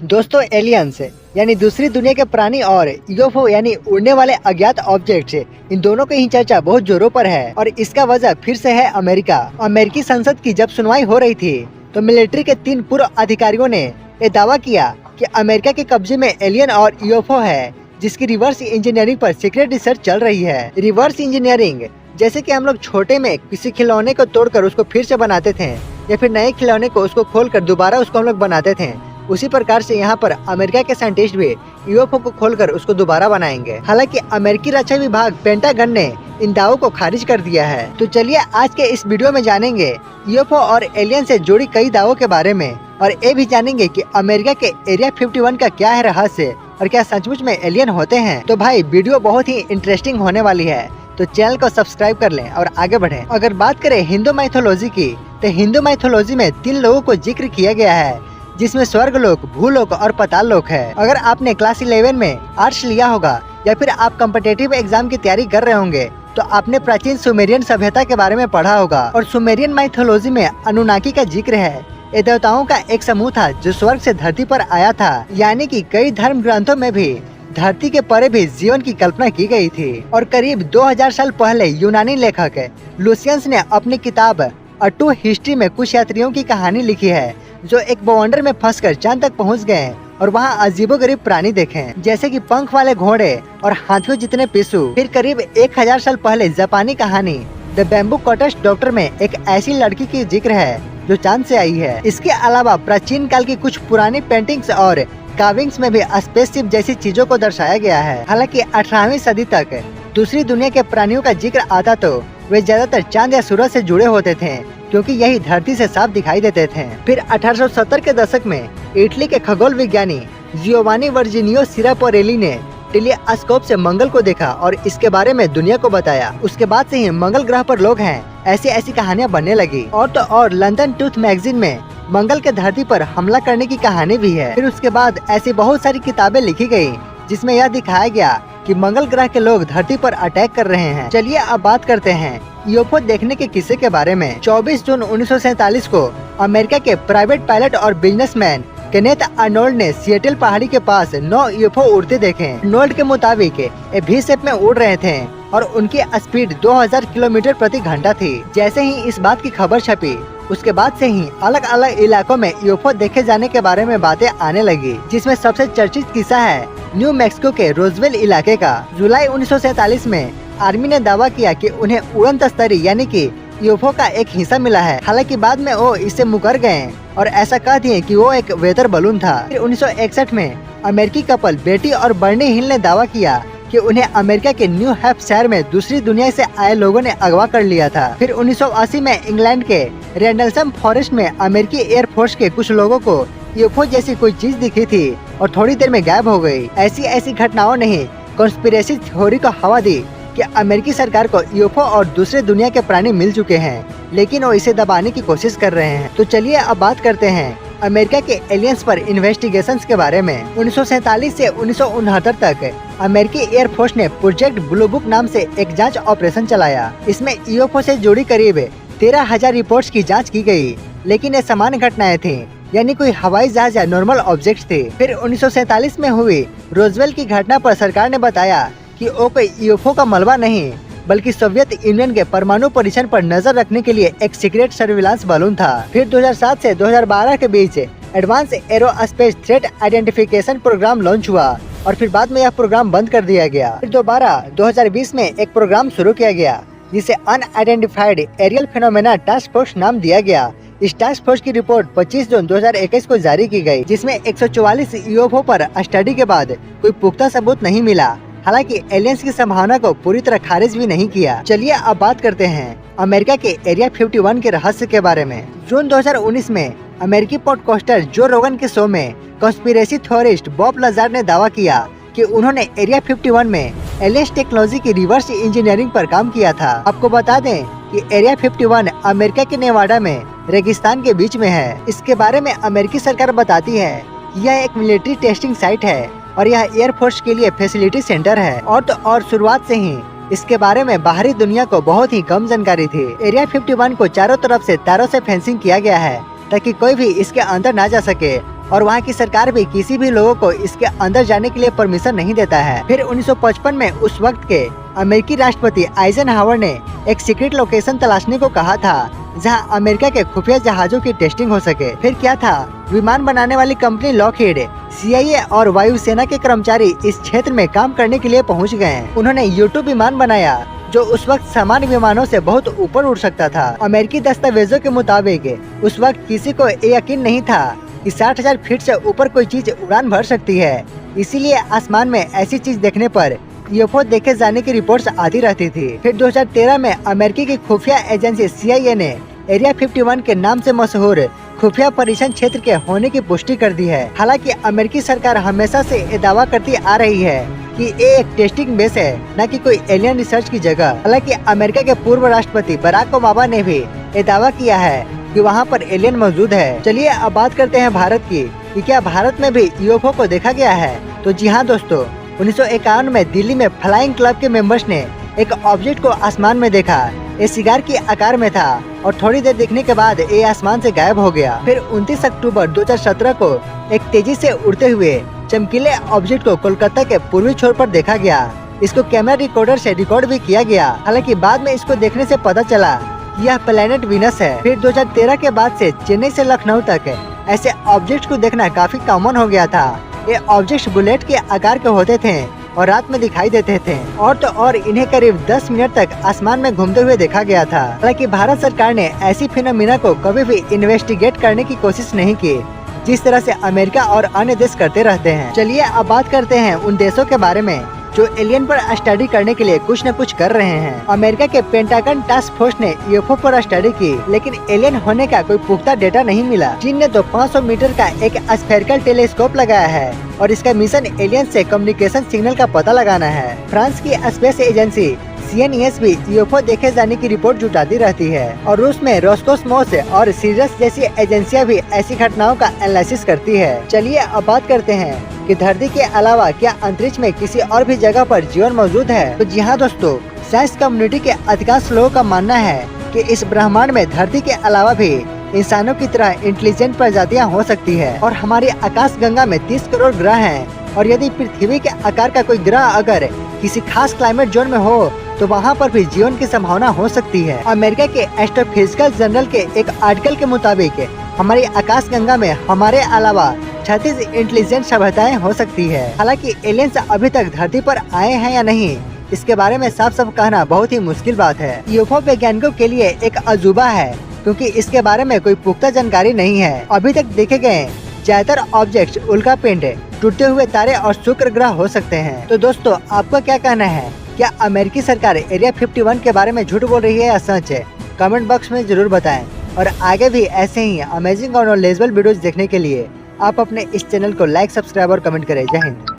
दोस्तों, एलियंस यानी दूसरी दुनिया के प्राणी और यूएफओ यानी उड़ने वाले अज्ञात ऑब्जेक्ट्स, इन दोनों की ही चर्चा बहुत जोरों पर है और इसका वजह फिर से है अमेरिका। अमेरिकी संसद की जब सुनवाई हो रही थी तो मिलिट्री के 3 पूर्व अधिकारियों ने ये दावा किया कि अमेरिका के कब्जे में एलियन और यूएफओ है, जिसकी रिवर्स इंजीनियरिंग पर सीक्रेट रिसर्च चल रही है। रिवर्स इंजीनियरिंग जैसे कि हम लोग छोटे में किसी खिलौने को तोड़कर उसको फिर से बनाते थे या फिर नए खिलौने को उसको खोलकर दोबारा उसको हम लोग बनाते थे, उसी प्रकार से यहाँ पर अमेरिका के साइंटिस्ट भी यूएफओ को खोलकर उसको दोबारा बनाएंगे। हालांकि अमेरिकी रक्षा विभाग पेंटागन ने इन दावों को खारिज कर दिया है। तो चलिए आज के इस वीडियो में जानेंगे यूएफओ और एलियन से जुड़ी कई दावों के बारे में और ये भी जानेंगे कि अमेरिका के एरिया 51 का क्या है रहस्य और क्या सचमुच में एलियन होते हैं। तो भाई वीडियो बहुत ही इंटरेस्टिंग होने वाली है, तो चैनल को सब्सक्राइब कर लें और आगे बढ़ें। अगर बात करें हिंदू माइथोलॉजी की, तो हिंदू माइथोलॉजी में 3 लोगों को जिक्र किया गया है, जिसमें स्वर्ग लोक, भूलोक और पाताल लोक है। अगर आपने क्लास 11 में आर्ट्स लिया होगा या फिर आप कॉम्पिटिटिव एग्जाम की तैयारी कर रहे होंगे तो आपने प्राचीन सुमेरियन सभ्यता के बारे में पढ़ा होगा। और सुमेरियन माइथोलॉजी में अनुनाकी का जिक्र है। ये देवताओं का एक समूह था जो स्वर्ग से धरती पर आया था, यानी कि कई धर्म ग्रंथों में भी धरती के परे भी जीवन की कल्पना की गई थी। और करीब 2000 साल पहले यूनानी लेखक लुसियंस ने अपनी किताब अ ट्रू हिस्ट्री में कुछ यात्रियों की कहानी लिखी है जो एक बवंडर में फंसकर चांद तक पहुंच गए और वहां अजीबोगरीब प्राणी देखे, जैसे कि पंख वाले घोड़े और हाथियों जितने पिस्सू। फिर करीब 1000 साल पहले जापानी कहानी द बैम्बू कॉटेज डॉक्टर में एक ऐसी लड़की की जिक्र है जो चांद से आई है। इसके अलावा प्राचीन काल की कुछ पुरानी पेंटिंग्स और कार्विंग्स में भी स्पेसशिप जैसी चीजों को दर्शाया गया है। हालांकि 18वीं सदी तक दूसरी दुनिया के प्राणियों का जिक्र आता तो वे ज्यादातर चांद या सूरज से जुड़े होते थे, क्योंकि यही धरती से साफ दिखाई देते थे। फिर 1870 के दशक में इटली के खगोल विज्ञानी जियोवानी वर्जिनियो सिरापोरेली ने टेलीस्कोप से मंगल को देखा और इसके बारे में दुनिया को बताया। उसके बाद से ही मंगल ग्रह पर लोग हैं ऐसी कहानियां बनने लगी। और तो और लंदन टूथ मैगजीन में मंगल के धरती पर हमला करने की कहानी भी है। फिर उसके बाद ऐसी बहुत सारी किताबें लिखी गयी जिसमें यह दिखाया गया कि मंगल ग्रह के लोग धरती पर अटैक कर रहे हैं। चलिए अब बात करते हैं यूएफओ देखने के किस्से के बारे में। 24 जून 1947 को अमेरिका के प्राइवेट पायलट और बिजनेसमैन केनेथ आर्नोल्ड ने सिएटल पहाड़ी के पास 9 यूएफओ उड़ते देखे। आर्नोल्ड के मुताबिक ये वी शेप में उड़ रहे थे और उनकी स्पीड 2000 किलोमीटर प्रति घंटा थी। जैसे ही इस बात की खबर छपी, उसके बाद से ही अलग अलग इलाकों में यूएफओ देखे जाने के बारे में बातें आने लगी, जिसमें सबसे चर्चित किस्सा है न्यू मैक्सिको के रोजवेल इलाके का। जुलाई 1947 में आर्मी ने दावा किया कि उन्हें उड़न तस्तरी यानी कि यूएफओ का एक हिस्सा मिला है। हालांकि बाद में वो इससे मुकर गए और ऐसा कह दिए कि वो एक वेदर बलून था। फिर 1961 में अमेरिकी कपल बेटी और बर्नी हिल ने दावा किया कि उन्हें अमेरिका के न्यू हैम्पशायर में दूसरी दुनिया से आए लोगों ने अगवा कर लिया था। फिर 1980 में इंग्लैंड के रेंडलसम फॉरेस्ट में अमेरिकी एयरफोर्स के कुछ लोगों को यूएफओ जैसी कोई चीज दिखी थी और थोड़ी देर में गायब हो गई। ऐसी घटनाओं ने ही कॉन्स्पिरेसी थ्योरी को हवा दी कि अमेरिकी सरकार को यूएफओ और दूसरे दुनिया के प्राणी मिल चुके हैं, लेकिन वो इसे दबाने की कोशिश कर रहे हैं। तो चलिए अब बात करते हैं अमेरिका के एलियंस पर इन्वेस्टिगेशंस के बारे में। 1947 से 1969 तक अमेरिकी एयरफोर्स ने प्रोजेक्ट ब्लू बुक नाम से एक जांच ऑपरेशन चलाया। इसमें यूएफओ से जुड़ी करीब 13,000 रिपोर्ट्स की जांच की गई, लेकिन ये सामान्य घटनाएं थी, यानी कोई हवाई जहाज या नॉर्मल ऑब्जेक्ट थे। फिर 1947 में हुई रोजवेल की घटना पर सरकार ने बताया कि वो कोई यूएफओ का मलबा नहीं, बल्कि सोवियत यूनियन के परमाणु परीक्षण पर नजर रखने के लिए एक सीक्रेट सर्विलांस बलून था। फिर 2007 से 2012 के बीच advance aerospace threat identification programme launch हुआ और फिर बाद में यह प्रोग्राम बंद कर दिया गया। फिर दोबारा 2020 में एक प्रोग्राम शुरू किया गया जिसे unidentified aerial phenomena task force नाम दिया गया। इस टास्क फोर्स की रिपोर्ट 25 जून 2021 को जारी की गई, जिसमें 144 यूएफओ पर स्टडी के बाद कोई पुख्ता सबूत नहीं मिला। हालांकि एलियंस की संभावना को पूरी तरह खारिज भी नहीं किया। चलिए अब बात करते हैं अमेरिका के एरिया 51 के रहस्य के बारे में। जून 2019 में अमेरिकी पॉडकास्टर जो रोगन के शो में कॉन्स्पिरेसी थ्योरिस्ट बॉब लजार्ड ने दावा किया कि उन्होंने एरिया 51 में एलियंस टेक्नोलॉजी की रिवर्स इंजीनियरिंग पर काम किया था। आपको बता दें कि एरिया 51 अमेरिका के नेवाडा में रेगिस्तान के बीच में है। इसके बारे में अमेरिकी सरकार बताती है कि यह एक मिलिट्री टेस्टिंग साइट है और यह एयरफोर्स के लिए फैसिलिटी सेंटर है। और तो और शुरुआत से ही इसके बारे में बाहरी दुनिया को बहुत ही कम जानकारी थी। एरिया 51 को चारों तरफ से तारों से फेंसिंग किया गया है ताकि कोई भी इसके अंदर ना जा सके और वहाँ की सरकार भी किसी भी लोगों को इसके अंदर जाने के लिए परमिशन नहीं देता है। फिर 1955 में उस वक्त के अमेरिकी राष्ट्रपति आइजनहावर ने एक सीक्रेट लोकेशन तलाशने को कहा था जहां अमेरिका के खुफिया जहाजों की टेस्टिंग हो सके। फिर क्या था, विमान बनाने वाली कंपनी लॉकहीड, CIA और वायुसेना के कर्मचारी इस क्षेत्र में काम करने के लिए पहुंच गए। उन्होंने U-2 विमान बनाया जो उस वक्त सामान्य विमानों से बहुत ऊपर उड़ सकता था। अमेरिकी दस्तावेजों के मुताबिक उस वक्त किसी को ये यकीन नहीं था कि 60,000 फीट से ऊपर कोई चीज उड़ान भर सकती है। इसीलिए आसमान में ऐसी चीज देखने पर UFO देखे जाने की रिपोर्ट्स आती रहती थी। फिर 2013 में अमेरिकी की खुफिया एजेंसी CIA ने एरिया 51 के नाम से मशहूर खुफिया परीक्षण क्षेत्र के होने की पुष्टि कर दी है। हालांकि अमेरिकी सरकार हमेशा से ये दावा करती आ रही है कि ये एक टेस्टिंग बेस है, न कि कोई एलियन रिसर्च की जगह। हालांकि अमेरिका के पूर्व राष्ट्रपति बराक ओबामा ने भी ये दावा किया है कि वहाँ पर एलियन मौजूद है। चलिए अब बात करते हैं भारत की कि क्या भारत में भी UFO को देखा गया है। तो जी हाँ दोस्तों, 1951 में दिल्ली में फ्लाइंग क्लब के मेंबर्स ने एक ऑब्जेक्ट को आसमान में देखा। ये सिगार के आकार में था और थोड़ी देर देखने के बाद ये आसमान से गायब हो गया। फिर 29 अक्टूबर 2017 को एक तेजी से उड़ते हुए चमकीले ऑब्जेक्ट को कोलकाता के पूर्वी छोर पर देखा गया। इसको कैमरा रिकॉर्डर से रिकॉर्ड भी किया गया। हालांकि बाद में इसको देखने से पता चला कि यह प्लेनेट वीनस है। फिर 2013 के बाद से चेन्नई से लखनऊ तक ऐसे ऑब्जेक्ट को देखना काफी कॉमन हो गया था। ये ऑब्जेक्ट्स बुलेट के आकार के होते थे और रात में दिखाई देते थे। और तो और इन्हें करीब 10 मिनट तक आसमान में घूमते हुए देखा गया था। हालांकि भारत सरकार ने ऐसी फिनोमिना को कभी भी इन्वेस्टिगेट करने की कोशिश नहीं की जिस तरह से अमेरिका और अन्य देश करते रहते हैं। चलिए अब बात करते हैं उन देशों के बारे में जो एलियन पर स्टडी करने के लिए कुछ न कुछ कर रहे हैं। अमेरिका के पेंटागन टास्क फोर्स ने UFO पर स्टडी की, लेकिन एलियन होने का कोई पुख्ता डेटा नहीं मिला। चीन ने तो 500 मीटर का एक स्फेरिकल टेलीस्कोप लगाया है और इसका मिशन एलियन से कम्युनिकेशन सिग्नल का पता लगाना है। फ्रांस की स्पेस एजेंसी CNES भी UFO देखे जाने की रिपोर्ट जुटाती रहती है और रूस में रोस्कोसमोस और सीरियस जैसी एजेंसियां भी ऐसी घटनाओं का एनालिसिस करती है। चलिए अब बात करते हैं कि धरती के अलावा क्या अंतरिक्ष में किसी और भी जगह पर जीवन मौजूद है। तो जी हाँ दोस्तों, साइंस कम्युनिटी के अधिकांश लोगों का मानना है कि इस ब्रह्मांड में धरती के अलावा भी इंसानों की तरह इंटेलिजेंट प्रजातियां हो सकती है। और हमारी आकाश गंगा में 30 करोड़ ग्रह हैं और यदि पृथ्वी के आकार का कोई ग्रह अगर किसी खास क्लाइमेट जोन में हो तो वहाँ पर भी जीवन की संभावना हो सकती है। अमेरिका के एस्ट्रोफिजिकल जर्नल के एक आर्टिकल के मुताबिक हमारी आकाश गंगा में हमारे अलावा 36 इंटेलिजेंट सभ्यताएं हो सकती है। हालांकि एलियंस अभी तक धरती पर आए हैं या नहीं, इसके बारे में साफ साफ कहना बहुत ही मुश्किल बात है। UFO वैज्ञानिकों के लिए एक अजूबा है क्योंकि इसके बारे में कोई पुख्ता जानकारी नहीं है। अभी तक देखे गए ज्यादातर ऑब्जेक्ट्स उल्का पिंड, टूटते हुए तारे और शुक्र ग्रह हो सकते हैं। तो दोस्तों आपका क्या कहना है, क्या अमेरिकी सरकार एरिया 51 के बारे में झूठ बोल रही है या सच है? कमेंट बॉक्स में जरूर बताएं और आगे भी ऐसे ही अमेजिंग और नॉलेजेबल वीडियोस देखने के लिए आप अपने इस चैनल को लाइक, सब्सक्राइब और कमेंट करें। जय हिंद।